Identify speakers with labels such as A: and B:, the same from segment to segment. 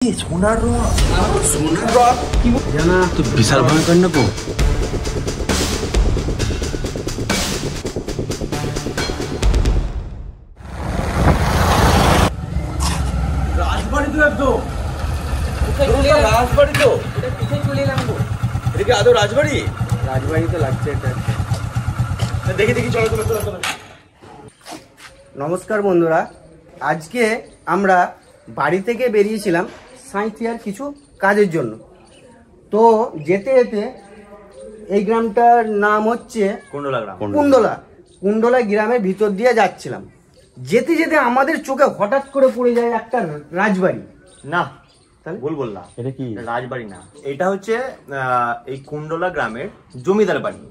A: সোনার রথ কি জানা তো বিশাল ভয়ঙ্কর না গো। রাজবাড়ি তো একদম রাজবাড়ি তো এটা পিছনে চলে এলাম গো। এটা কি আদৌ রাজবাড়ি? রাজবাড়ি তো লাগছে এটা। দেখি দেখি চলো চলো চলো চলো।
B: নমস্কার বন্ধুরা, আজকে আমরা বাড়ি থেকে বেরিয়েছিলাম সাঁইথিয়ার কিছু কাজের জন্য। তো যেতে যেতে এই গ্রামটার নাম হচ্ছে
A: কুণ্ডলা গ্রাম।
B: কুণ্ডলা গ্রামের ভিতর দিয়ে যাচ্ছিলাম। যেতে যেতে আমাদের চোখে হঠাৎ করে পড়ে যায় একটা রাজবাড়ি।
A: না ভুল বললাম, এটা কি রাজবাড়ি না, এটা হচ্ছে এই কুণ্ডলা গ্রামের জমিদার বাড়ি।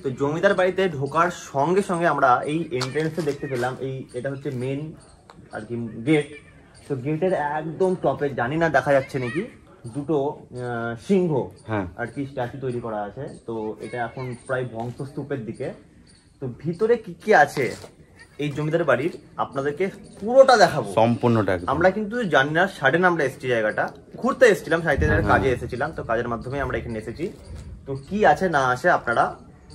A: তো জমিদার বাড়িতে ঢোকার সঙ্গে সঙ্গে আমরা এই এন্ট্রেন্সে দেখতে পেলাম এটা হচ্ছে মেন আর কি গেট। তো গেটের একদম টপে জানি না দেখা যাচ্ছে নাকি দুটো সিংহ আর কি স্ট্যাচু তৈরি করা আছে। তো এটা এখন প্রায় ধ্বংসস্তূপের দিকে। তো ভিতরে কি কি আছে এই জমিদার বাড়ির আপনাদেরকে পুরোটা দেখাবো, সম্পূর্ণটা। আমরা কিন্তু জানি না, সাডেন আমরা এসেছি জায়গাটা ঘুরতে এসেছিলাম, সাহিত্যের কাজে এসেছিলাম। তো কাজের মাধ্যমে আমরা এখানে এসেছি। তো কি আছে না আছে আপনারা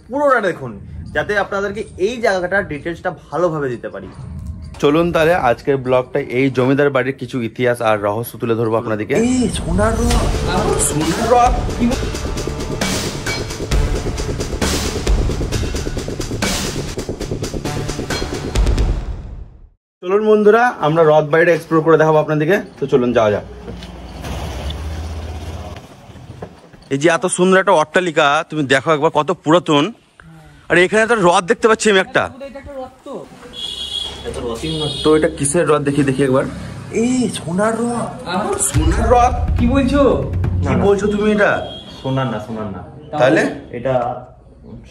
A: পুরোটা দেখুন, যাতে আপনাদেরকে এই জায়গাটার ডিটেলসটা ভালোভাবে দিতে পারি।
C: চলুন তাহলে আজকের ব্লগটা এই জমিদার বাড়ির কিছু ইতিহাস আর রহস্য তুলে ধরবো আপনাদেরকে। চলুন বন্ধুরা, আমরা রথ বাড়িটা এক্সপ্লোর করে দেখাবো আপনাদেরকে। তো চলুন যাওয়া যাক। এই যে এত সুন্দর একটা অট্টালিকা, তুমি দেখো একবার কত পুরাতন। আর এখানে একটা রথ দেখতে পাচ্ছি আমি একটা। তো এটা কিসের রথ দেখি দেখি একবার।
A: এই সোনার রথ।
C: সোনার রথ
B: কি বলছো?
C: কি বলছো তুমি? এটা
A: সোনার না
C: তাহলে
A: এটা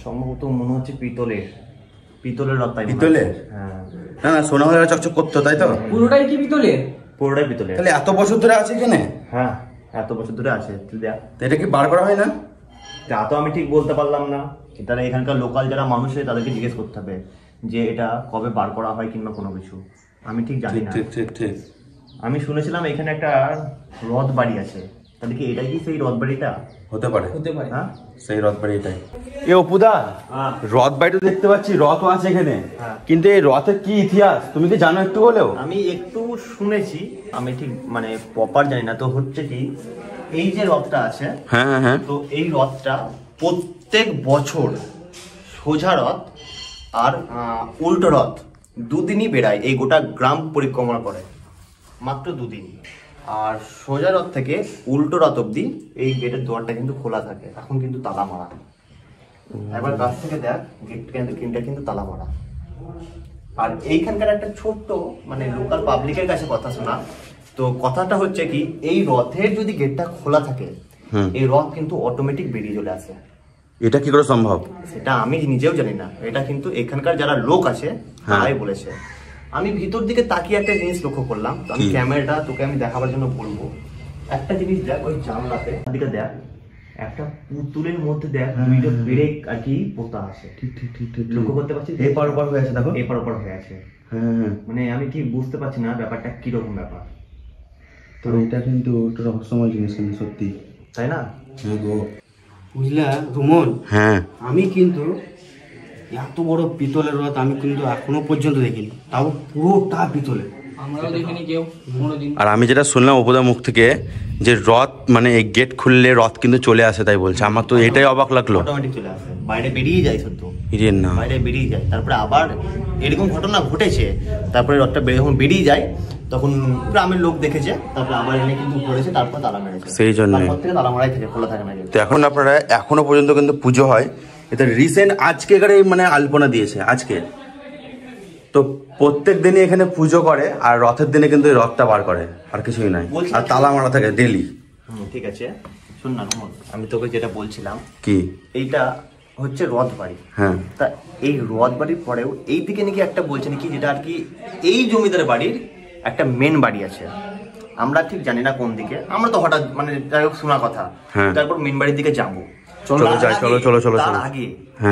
A: সম্ভবত মনে হচ্ছে পিতলের রথ। তাই
C: পিতলের?
A: হ্যাঁ
C: না না, সোনা হলে চকচক করতো, তাই তো?
B: পুরোটাই কি পিতলের?
A: পুরোটাই পিতলের।
C: তাহলে এত বছর ধরে আছে এখানে?
A: হ্যাঁ এত বছর ধরে আছে। তুই দেখ,
C: এটা কি বার করা হয় না?
A: তা তো আমি ঠিক বলতে পারলাম না। তারা এখানকার লোকাল যারা মানুষ তাদেরকে জিজ্ঞেস করতে হবে যে এটা কবে বার করা হয় কিংবা কোনো কিছু। আমি ঠিক জানি না।
C: ঠিক।
A: আমি শুনেছিলাম এখানে একটা রথ বাড়ি আছে। তাহলে কি এটাই কি সেই রথ বাড়িটা?
C: হতে পারে।
A: হ্যাঁ
C: সেই রথ বাড়ি এটাই। এ অপুদা, রথ বাড়িটা দেখতে পাচ্ছি, রথও আছে এখানে, কিন্তু এই রথের কি ইতিহাস তুমি কি জানো একটু বলেও?
A: আমি একটু শুনেছি, আমি ঠিক মানে প্রপার জানি না। তো হচ্ছে কি, এই যে রথটা আছে,
C: হ্যাঁ,
A: তো এই রথটা প্রত্যেক বছর সোজা রথ আর উল্টো রথ দুদিনই বেড়ায়। এই গোটা গ্রাম পরিক্রমা করে মাত্র দুদিন। আর সোজা রথ থেকে উল্টো রথ অব্দি এই গেটের দোয়ারটা কিন্তু খোলা থাকে। এখন কিন্তু তালা মারা। একবার কাছ থেকে দেখ, গেটটা কিন্তু তালা মারা। আর এইখানকার একটা ছোট্ট মানে লোকাল পাবলিকের কাছে কথা শোনা। তো কথাটা হচ্ছে কি, এই রথের যদি গেটটা খোলা থাকে, এই রথ কিন্তু অটোমেটিক বেরিয়ে চলে আসে।
C: এটা কি করে সম্ভব?
A: সেটা আমি নিজেও জানি না। এটা কিন্তু এখানকার যারা লোক আছে তারাই বলেছে। আমি ভিতর দিকে তাকিয়ে একটা জিনিস লক্ষ্য করলাম। তো আমি ক্যামেরাটা তোকে আমি দেখাবার জন্য বলবো। একটা জিনিস দেখ, ওই জানলাতে দিকে দেখ, একটা পুতুলের মধ্যে দেখ দুইটা পেরেক আর কি পোতা আছে। ঠিক লক্ষ্য করতে পারছিস?
C: এপার ওপার হয়ে আছে, দেখো
A: এপার ওপার হয়ে আছে।
C: হ্যাঁ,
A: মানে আমি ঠিক বুঝতে পারছি না ব্যাপারটা কিরকম ব্যাপার।
C: তো এটা কিন্তু একটা রহস্যময় জিনিস কিন্তু, সত্যি
A: তাই না?
B: বুঝলা রুমন?
C: হ্যাঁ,
B: আমি কিন্তু এত বড় পিতলের রথ আমি কিন্তু এখনো পর্যন্ত দেখিনি, তাও পুরোটা পিতলের। আমরাও দেখিনি কেউ কোনোদিন।
C: আর আমি যেটা শুনলাম অপুদার মুখ থেকে, যে রথ মানে এই গেট খুললে রথ কিন্তু চলে আসে, তাই বলছে। আমার তো এটাই অবাক লাগলো।
A: অটোমেটিক চলে আসে, বাইরে বেরিয়ে যায় শুদ্ধ।
C: না,
A: বাইরে বেরিয়ে যায়, তারপরে আবার এরকম ঘটনা ঘটেছে। তারপরে রথটা যখন বেরিয়ে যায় তখন গ্রামের লোক দেখেছে, তারপরে আবার এনে কিন্তু পড়েছে, তারপর তালা মেরেছে।
C: সেই জন্য
A: থেকে তালা মারাই থাকে, খোলা থাকে না।
C: তো এখন আপনারা এখনো পর্যন্ত কিন্তু পুজো হয়। এটা রিসেন্ট আজকে মানে আলপনা দিয়েছে আজকে। তো প্রত্যেক দিনই এখানে পুজো করে, আর রথের দিনে কিন্তু এই রথটা বার করে, আর কিছুই নাই। আর তালা মারা থাকে ডেলি।
A: ঠিক আছে, শোন না আমি তোকে যেটা বলছিলাম,
C: কি
A: এইটা হচ্ছে রথ বাড়ি।
C: হ্যাঁ,
A: তা এই রথ বাড়ির পরেও এই দিকে নাকি একটা বলছে নাকি, যেটা আর কি এই জমিদার বাড়ির একটা মেন বাড়ি আছে। আমরা ঠিক জানি না কোন দিকে, আমরা তো হঠাৎ মানে যাই হোক শোনা কথা। তারপর মেন বাড়ির দিকে যাবো।
C: চলো যাই, চলো।
A: তার আগে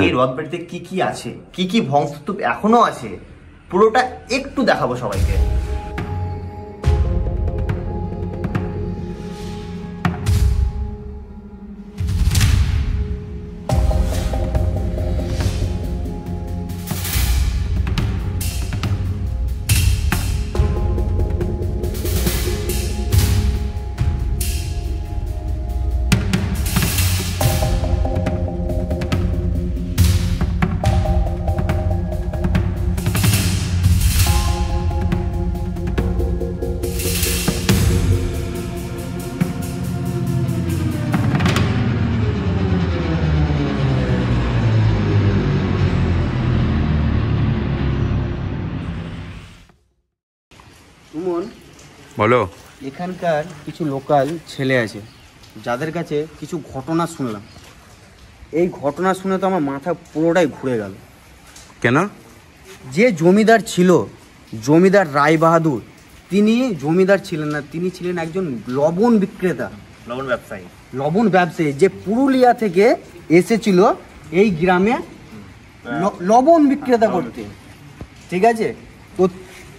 A: এই রথ বাড়িতে কি কি আছে, কি কি ধ্বংসস্তূপ এখনো আছে, পুরোটা একটু দেখাবো সবাইকে।
C: বলো।
B: এখানকার কিছু লোকাল ছেলে আছে যাদের কাছে কিছু ঘটনা শুনলাম। এই ঘটনা শুনে তো আমার মাথা পুরোটাই ঘুরে গেল।
C: কেন?
B: যে জমিদার ছিল, জমিদার রায় বাহাদুর, তিনি জমিদার ছিলেন না, তিনি ছিলেন একজন লবণ বিক্রেতা, লবণ ব্যবসায়ী, যে পুরুলিয়া থেকে এসেছিল এই গ্রামে লবণ বিক্রেতা করতে। ঠিক আছে, তো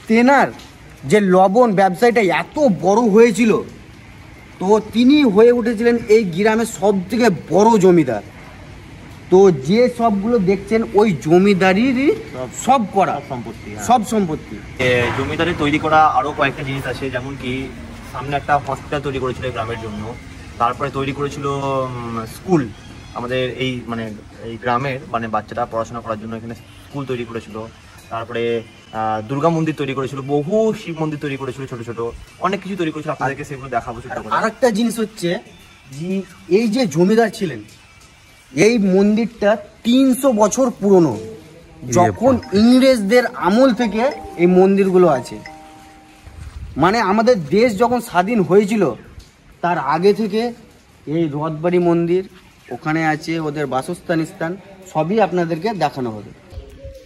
B: তেনার যে লবণ ব্যবসায়ীটা এত বড় হয়েছিল, তো তিনি হয়ে উঠেছিলেন এই গ্রামের সব থেকে বড় জমিদার। তো যে সবগুলো দেখছেন ওই জমিদারিরই সব করা
A: সম্পত্তি,
B: সব সম্পত্তি।
A: জমিদারি তৈরি করা আরো কয়েকটা জিনিস আছে, যেমন কি সামনে একটা হসপিটাল তৈরি করেছিল এই গ্রামের জন্য, তারপরে তৈরি করেছিল স্কুল, আমাদের এই মানে এই গ্রামের মানে বাচ্চারা পড়াশোনা করার জন্য এখানে স্কুল তৈরি করেছিল। তারপরে দুর্গা মন্দির তৈরি করেছিল, বহু শিব মন্দির তৈরি করেছিল, ছোট ছোট অনেক কিছু তৈরি করেছিল। আপনাদেরকে সেগুলো দেখাবো।
B: আর একটা জিনিস হচ্ছে যে এই যে জমিদার ছিলেন, এই মন্দিরটা 300 বছর পুরনো। যখন ইংরেজদের আমল থেকে এই মন্দিরগুলো আছে, মানে আমাদের দেশ যখন স্বাধীন হয়েছিল তার আগে থেকে এই রথবাড়ি মন্দির ওখানে আছে, ওদের বাসস্থান স্থান সবই আপনাদেরকে দেখানো হবে।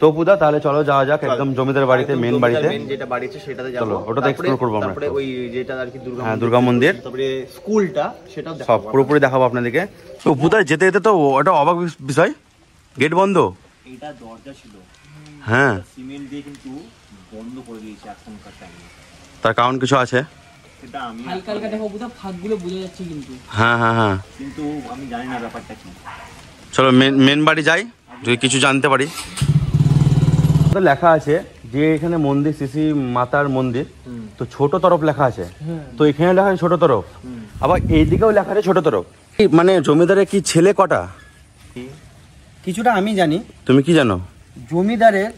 C: তো পুদা তাহলে চলো যাওয়া যাক একদম জমিদার বাড়িতে, মেন বাড়িতে,
A: যেটা বাড়ি আছে সেটাতে যাব।
C: চলো ওটাতে এক্সপ্লোর করব আমরা।
A: তারপরে ওই যেটা আর কি
C: দুর্গা মন্দির,
A: তারপরে স্কুলটা, সেটাও দেখাবো,
C: সব পুরোপুরি দেখাবো আপনাদেরকে। তো পুদা যেতে যেতে তো ওটা অবাক বিষয়, গেট বন্ধ।
A: এটা দরজা ছিল,
C: হ্যাঁ,
A: সিমেন্ট দিয়ে কিন্তু বন্ধ করে দিয়েছে এখনকার টাইমে।
C: তার কারণ কিছু আছে?
A: সেটা আমি
D: হালকা হালকা দেখো, বুঝা ফাঁকগুলো বোঝা যাচ্ছে কিন্তু।
C: হ্যাঁ হ্যাঁ হ্যাঁ,
A: কিন্তু আমি জানি না ব্যাপারটা কি।
C: চলো মেন বাড়ি যাই, যদি কিছু জানতে পারি। তো লেখা আছে যে এখানে মন্দির শ্রী মাতার মন্দির, তো ছোট তরফ লেখা আছে, তো এখানে লেখা আছে ছোট তরফ, আবার এইদিকেও লেখা আছে ছোট তরফ। মানে জমিদারের কি ছেলে কটা?
B: কিছুটা আমি জানি।
C: তুমি কি জানো?
B: জমিদারের,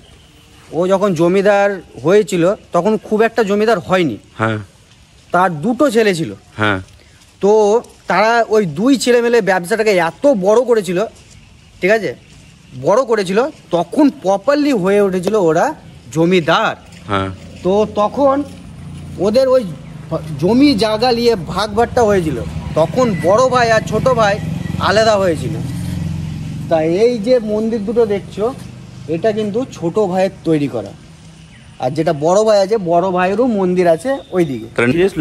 B: ও যখন জমিদার হয়েছিল তখন খুব একটা জমিদার হয়নি।
C: হ্যাঁ,
B: তার দুটো ছেলে ছিল।
C: হ্যাঁ,
B: তো তারা ওই দুই ছেলে মিলে ব্যবসাটাকে এত বড় করেছিল, ঠিক আছে, বড় করেছিল, তখন প্রপারলি হয়ে উঠেছিল ওরা জমিদার।
C: হ্যাঁ,
B: তো তখন ওদের ওই জমি জায়গা নিয়ে ভাগ ভাগটা হয়েছিল, তখন বড় ভাই আর ছোট ভাই আলাদা হয়েছিল। তা এই যে মন্দির দুটো দেখছো, এটা কিন্তু ছোট ভাইয়ের তৈরি করা, আর যেটা বড় ভাই আছে, বড় ভাইয়েরও মন্দির আছে ওইদিকে।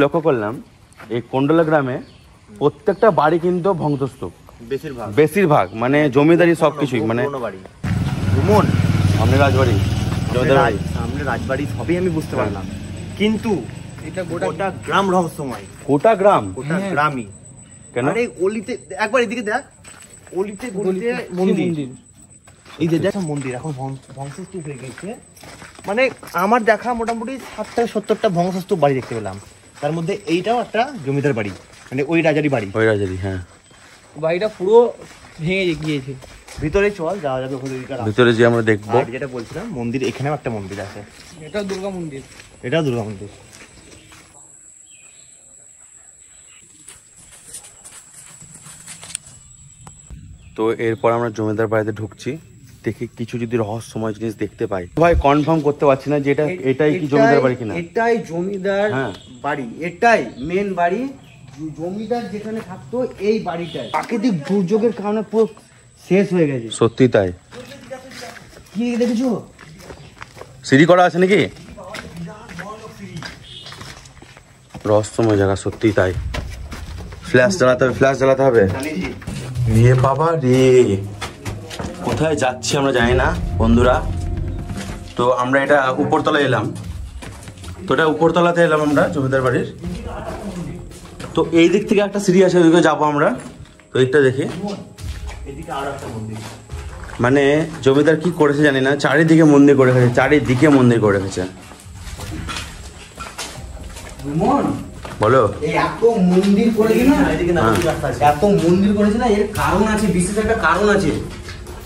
C: লক্ষ্য করলাম এই কোন্ডলা গ্রামে প্রত্যেকটা বাড়ি কিন্তু ধ্বংসস্তূপ, বেশিরভাগ মানে জমিদারি সবকিছুই, মানে সামনে রাজবাড়ি,
A: সামনে রাজবাড়ি সবই আমি বুঝতে পারলাম, কিন্তু এটা গোটা গ্রাম রহস্যময়।
C: গোটা গ্রাম,
A: গোটা গ্রামই
C: কেন?
A: আরে অলিতে একবার এদিকে দেখ, অলিতে গলিতে মন্দির, এই যে দেখা মন্দির এখন ধ্বংসস্তূপ হয়ে গেছে। মানে আমার দেখা মোটামুটি 60 থেকে 70টা ধ্বংসস্তূপ বাড়ি দেখতে পেলাম, তার মধ্যে এইটাও একটা জমিদার বাড়ি, মানে ওই রাজারই বাড়ি।
C: ওই রাজারই, হ্যাঁ।
D: বাড়িটা পুরো ভেঙে গিয়েছে।
A: ভিতরে চল, যাওয়া যাবে
C: ভিতরে যে আমরা দেখবো।
A: যেটা বলছিলাম মন্দির, এখানেও একটা মন্দির আছে,
D: এটাও দুর্গা মন্দির,
A: এটাও দুর্গা মন্দির।
C: তো এরপর আমরা জমিদার বাড়িতে ঢুকছি, দেখি কিছু যদি রহস্যময় জিনিস দেখতে পাই। ভাই কনফার্ম করতে পারছি না যে এটাই কি জমিদার বাড়ি কিনা।
B: এটাই জমিদার বাড়ি, এটাই মেন বাড়ি। জমিদার যেখানে থাকতো এই বাড়িটাই প্রাকৃতিক দুর্যোগের কারণে পুরো শেষ হয়ে গেছে।
C: সত্যি তাই?
B: কি দেখেছো?
C: সিঁড়ি করা আছে নাকি? রহস্যময় জায়গা, সত্যি তাই। ফ্ল্যাশ জ্বালাতে হবে। রে বাবা রে, কোথায় যাচ্ছি আমরা জানি না বন্ধুরা। তো আমরা এটা উপরতলায় এলাম, তো এটা উপরতলাতে এলাম আমরা জমিদার বাড়ির। তো এই দিক থেকে একটা সিঁড়ি আছে, ওইদিকে যাবো আমরা। তো এইটা দেখি, মানে জমিদার কি করেছে জানি না, চারিদিকে মন্দির করে রেখেছে, চারিদিকে মন্দির করে রেখেছে। বলো,
B: এত মন্দির করেছি না, এত মন্দির করেছি না, এর কারণ আছে, বিশেষ একটা কারণ আছে।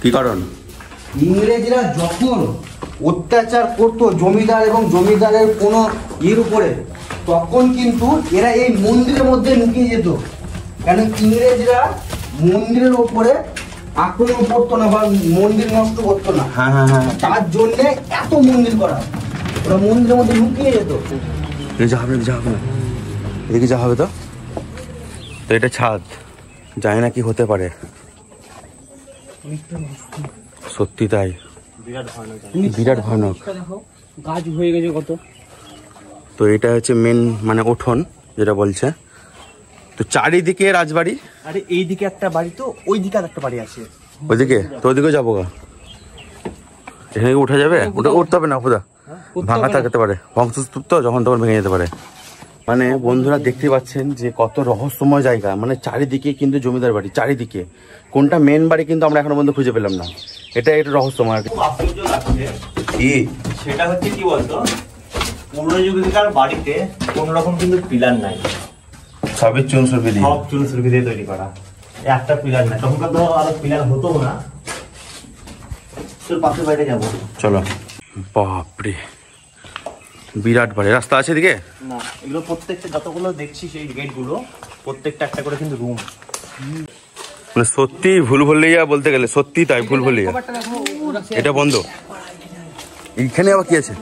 C: কি কারণ?
B: ইংরেজরা যখন অত্যাচার করতো জমিদার এবং জমিদারের কোনো ইয়ের উপরে, তখন কিন্তু এরা এই মন্দিরের মধ্যে লুকিয়ে যেত, কেন ইংরেজরা মন্দিরের উপরে আক্রমণ করতো না বা মন্দির নষ্ট করতো না। তার জন্যে এত মন্দির করা, ওরা মন্দিরের মধ্যে লুকিয়ে যেত।
C: এদিকে যা হবে তো। তো এটা ছাদ, জানি না কি হতে পারে, সত্যি তাই, বিরাট ভয়ানক।
D: দেখো গাছ হয়ে গেছে কত।
C: তো এটা হচ্ছে মেন মানে উঠোন যেটা বলছে। তো চারিদিকে রাজবাড়ি।
A: আরে এইদিকে একটা বাড়ি, তো ওই দিকে আর একটা বাড়ি আছে
C: ওইদিকে, তো ওইদিকেও যাবো গা। এখানে উঠা যাবে? ওটা উঠতে হবে না খুদা, ভাঙা থাকতে পারে, ধ্বংসস্তূপ তো যখন তখন ভেঙে যেতে পারে। মানে বন্ধুরা দেখতে পাচ্ছেন যে কত রহস্যময় জায়গা, মানে চারিদিকে কিন্তু জমিদার বাড়ি, চারিদিকে কোনটা মেন বাড়ি কিন্তু আমরা এখনো পর্যন্ত খুঁজে পেলাম না। এটা একটা রহস্যময় আর কি।
A: সেটা হচ্ছে কি বলতো, পুরনো যুগের বাড়িতে কোন রকম কিন্তু পিলার নাই,
C: সবই চুনসুরপি দিয়ে,
A: সব চুনসুরপি দিয়ে তৈরি করা, একটা পিলার নাই। তখনকার তো আরো পিলার হতো না। তোর পাশের বাড়িতে যাবো,
C: চলো। বাপরে বিরাট বাড়ি, রাস্তা আছে এদিকে?
A: না, এগুলো প্রত্যেকটা যতগুলো দেখছি সেই গেট গুলো প্রত্যেকটা একটা করে কিন্তু রুম।
C: মানে সত্যি ভুলভুলাইয়া বলতে গেলে, সত্যি তাই ভুলভুলাইয়া। এটা বন্ধ, এইখানে আবার কি আছে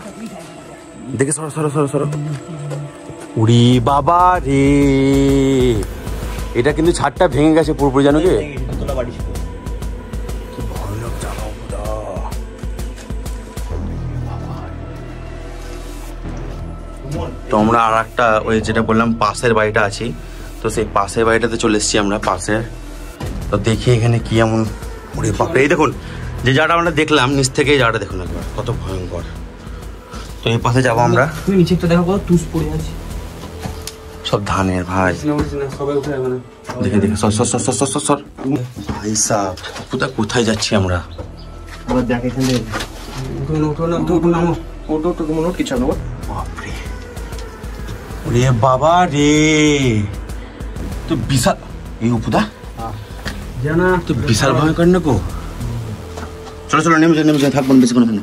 C: দেখে, সরো সরো সরো সরো। উড়ি বাবা রে, এটা কিন্তু ছাদটা ভেঙে গেছে পুরোপুরি, জানো কি?
A: তোলা বাড়ি ছিল।
C: তো আমরা আর একটা ওই যেটা বললাম পাশের বাড়িটা আছি, তো সেই পাশের বাড়িটাতে চলে এসেছি আমরা পাশের। তো দেখি এখানে কি এমন, ওরে বাপরে, এই দেখুন যে জায়গাটা আমরা দেখলাম নিচ থেকে, এই জায়গাটা দেখুন একবার কত ভয়ঙ্কর। তো এই পাশে যাবো আমরা।
D: তুমি নিচে একটা দেখো কত তুষ পড়ে আছে,
C: সব ধানের ভাই,
D: সবাই উঠে যাবে না।
C: দেখে দেখে সর সর সর সর সর সর। ভাই সাহ, কোথায় যাচ্ছি আমরা?
A: আবার দেখ এখানে কিছু হবে।
C: বাপরে, ওরে বাবা রে, তো বিশাল, এই উপদা
D: জানা
C: তো বিশাল ভয়ঙ্কর না গো। চলো চলো, নেমে নেমে থাকবো না বেশিক্ষণ ওখানে,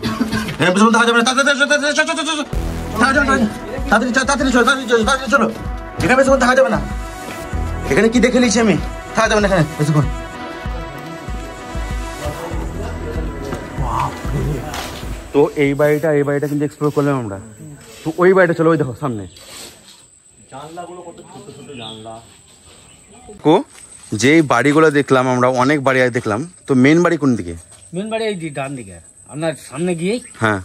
C: বেশিক্ষণ থাকা যাবে না। তাড়াতাড়ি চলো, এখানে বেশিক্ষণ থাকা যাবে না। এখানে কি দেখে নিয়েছি আমি, থাকা যাবে না এখানে বেশিক্ষণ। তো এই বাড়িটা কিন্তু এক্সপ্লোর করলাম আমরা। তো ওই বাড়িটা চলো, ওই দেখো সামনে
A: জানলাগুলো কত ছোট ছোট জানলা।
C: কো যে বাড়িগুলো দেখলাম আমরা, অনেক বাড়ি দেখলাম, তো মেন বাড়ি কোন দিকে?
D: মেন বাড়ি এই ডান দিকে, আপনার সামনে গিয়েই
C: হ্যাঁ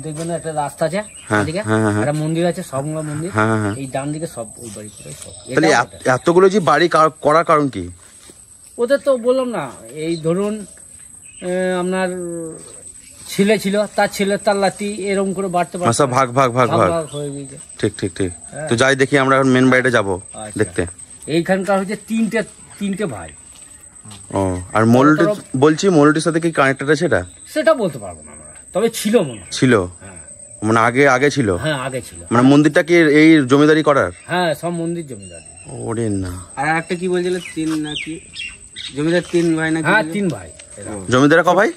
D: দেখবেন একটা রাস্তা আছে,
C: হ্যাঁ,
D: এদিকে
C: হ্যাঁ, হ্যাঁ।
D: একটা মন্দির আছে, সবগুলো মন্দির,
C: হ্যাঁ, হ্যাঁ।
D: এই ডান দিকে সব ওই বাড়ি করে সব।
C: তাহলে এতগুলো যে বাড়ি করার কারণ কি?
D: ওদের তো বললাম না, এই ধরুন আপনার ছেলে ছিল, তার ছেলে তার লাতি এরকম করে বাড়তে পারছে,
C: আচ্ছা, ভাগ ভাগ ভাগ ভাগ,
D: হয়ে গেছে।
C: ঠিক ঠিক ঠিক। তো যাই দেখি আমরা এখন মেন বাড়িটা যাবো
D: আচ্ছা।
C: দেখতে।
D: এইখানকার হচ্ছে তিনটে ভাই।
C: ও, আর মৌলটি বলছি, মৌলটির সাথে কি কানেক্টেড আছে এটা?
D: সেটা বলতে পারবো না আমরা, তবে ছিল মনে হয়।
C: ছিল,
D: হ্যাঁ
C: মানে আগে ছিল?
D: হ্যাঁ আগে ছিল।
C: মানে মন্দিরটা কি এই জমিদারি করার?
D: হ্যাঁ সব মন্দির জমিদারি।
C: ওরে না,
B: আর একটা কি বলছিল, তিন নাকি জমিদার, তিন ভাই নাকি?
D: হ্যাঁ 3 ভাই।
C: জমিদার ক ভাই?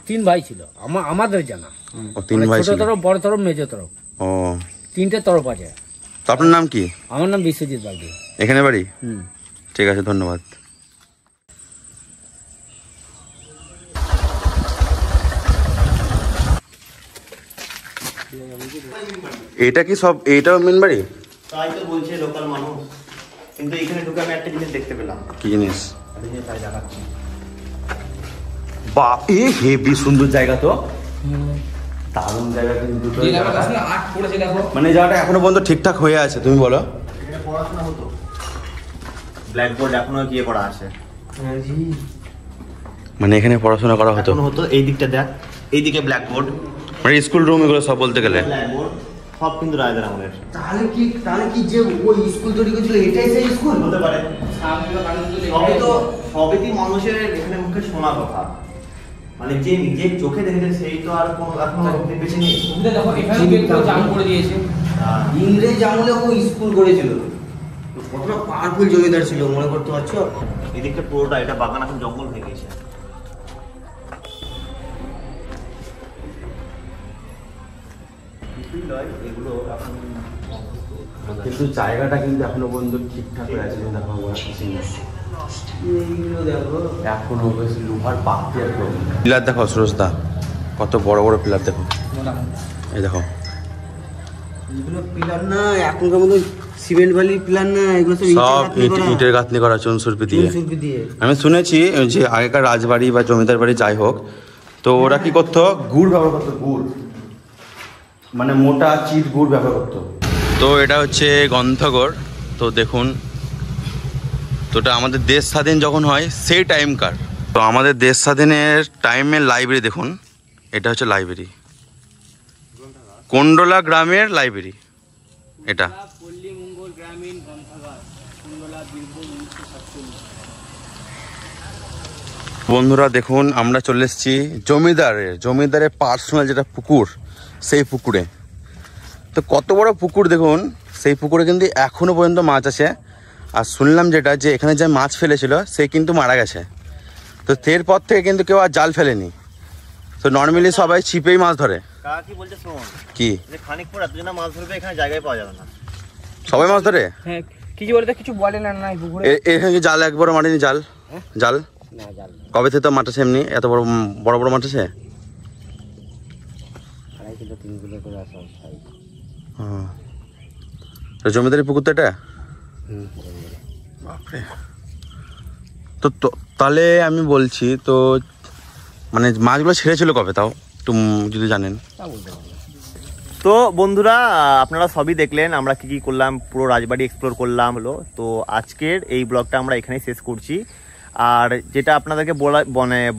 D: তিন ভাই ছিল আমাদের জানা।
C: ও, 3 ভাই
D: ছোট
C: ছিল।
D: তরফ, বড় তরফ, মেজো তরফ,
C: ও,
D: 3টে তরফ আছে।
C: তো আপনার নাম কি?
D: আমার নাম বিশ্বজিৎ বাগদি।
C: এখানে বাড়ি? ঠিক আছে, ধন্যবাদ। এটা কি সব, এইটাও মেন বাড়ি?
A: তাই তো বলছে লোকাল মানুষ, কিন্তু এখানে ঢুকে আমি একটা জিনিস দেখতে পেলাম।
C: কি জিনিস?
A: একটা জিনিস তাই দেখাচ্ছি।
C: বাপ, এ হেভি সুন্দর জায়গা তো, দারুণ জায়গা কিন্তু। মানে জায়গাটা এখনো পর্যন্ত ঠিকঠাক হয়ে আছে, তুমি বলো।
A: এখানে পড়াশোনা হতো, ব্ল্যাকবোর্ড এখনো গিয়ে পড়া আছে।
C: মানে এখানে পড়াশোনা করা হতো?
A: এখনো হতো। এই দিকটা দেখ, এইদিকে ব্ল্যাকবোর্ড,
C: মানে স্কুল রুম এগুলো সব বলতে গেলে।
A: ব্ল্যাকবোর্ড সব কিন্তু রায়দার আমলের।
B: তাহলে কি যে ওই স্কুল তৈরি করেছিল, এটাই সেই স্কুল
A: হতে পারে। সবই কি মানুষের এখানে মুখে শোনা কথা, মানে যে নিজের চোখে দেখেছে সেই তো আর কোনো এখনো বেশি নেই।
B: ইংরেজ আমলে ও স্কুল করেছিল, কতটা পাওয়ারফুল জমিদার ছিল মনে করতে পারছো?
A: এদিকটা পুরোটা, এটা বাগান এখন জঙ্গল হয়ে গেছে। এগুলো এখন
C: কিন্তু জায়গাটা কিন্তু এখনো পর্যন্ত ঠিকঠাক হয়ে আছে। দেখো
B: এইগুলো দেখো,
C: এখনো বেশ লোহার পাতি একদম। পিলার দেখো সুরজদা, কত বড় বড় পিলার দেখো, এই দেখো।
B: এগুলো পিলার না, এখনকার মতো সিমেন্ট বালি প্ল্যান না, এগুলো
C: সব ইটের গাঁথনি করা চুনসুরপি দিয়ে। আমি শুনেছি যে আগেকার রাজবাড়ি বা জমিদার বাড়ি যাই হোক, তো ওরা কি করতো, গুড় ব্যবহার করতো, গুড় মানে মোটা চিট গুড় ব্যবহার করতো। তো এটা হচ্ছে গ্রন্থাগার। তো দেখুন, তো এটা আমাদের দেশ স্বাধীন যখন হয় সেই টাইমকার। তো আমাদের দেশ স্বাধীনের টাইমের লাইব্রেরি দেখুন, এটা হচ্ছে লাইব্রেরি, কোন্ডলা গ্রামের লাইব্রেরি এটা। বন্ধুরা দেখুন, আমরা চলে এসেছি জমিদারের পার্সোনাল যেটা পুকুর, সেই পুকুরে। তো কত বড় পুকুর দেখুন, সেই পুকুরে কিন্তু এখনো পর্যন্ত মাছ আছে। আর শুনলাম যেটা, যে এখানে যে মাছ ফেলেছিল সে কিন্তু মারা গেছে। তো এরপর থেকে কিন্তু কেউ আর জাল ফেলেনি। তো নর্মালি সবাই ছিপেই মাছ ধরে।
A: কি বলছে শোন,
C: কি
A: খানিক পর এতজনা মাছ ধরবে, এখানে জায়গায় পাওয়া যাবে না,
C: সবাই মাছ ধরে?
D: হ্যাঁ, কিছু বলে কিছু বলে না। না পুকুরে
C: এখানে কি জাল একবারও মারেনি? জাল জাল
D: না, জাল
C: কবে থেকে তো মাঠ আছে এমনি, এত বড় বড় বড় মাঠ আছে।
D: 2.5 কিলো 3 কিলো করে আসা।
C: তো জমিদারি পুকুর তো এটা। বাপরে। তো তাহলে আমি বলছি, তো মানে মাছগুলো ছেড়েছিল কবে, তাও একটু যদি জানেন।
A: তো বন্ধুরা, আপনারা সবই দেখলেন আমরা কি কি করলাম, পুরো রাজবাড়ি এক্সপ্লোর করলাম হলো। তো আজকের এই ব্লগটা আমরা এখানেই শেষ করছি। আর যেটা আপনাদেরকে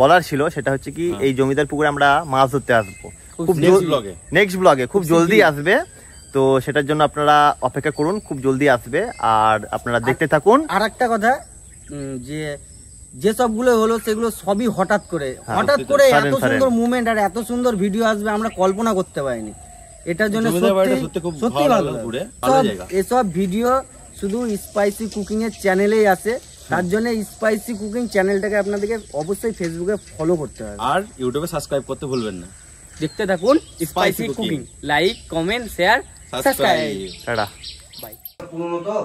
A: বলার ছিল সেটা হচ্ছে কি, এই জমিদার পুকুরে আমরা মাছ ধরতে আসবো খুব নেক্সট ব্লগে, খুব জলদি আসবে। তো সেটার জন্য আপনারা অপেক্ষা করুন, খুব জলদি আসবে। আর আপনারা দেখতে থাকুন।
B: আর একটা কথা, যে সবগুলো হলো সেগুলো সবই হঠাৎ করে এত সুন্দর মুভমেন্ট আর এত সুন্দর ভিডিও আসবে আমরা কল্পনা করতে পারিনি। এটার জন্য সত্যি ভালো। এসব ভিডিও শুধু স্পাইসি কুকিং এর চ্যানেলেই আসে, তার জন্য স্পাইসি কুকিং চ্যানেলটাকে আপনাদেরকে অবশ্যই ফেসবুকে ফলো করতে হবে
C: আর ইউটিউবে সাবস্ক্রাইব করতে ভুলবেন না।
D: দেখতে থাকুন spicy cooking. Like, comment, share, subscribe.
A: Tata.
B: Bye. পুরনো তো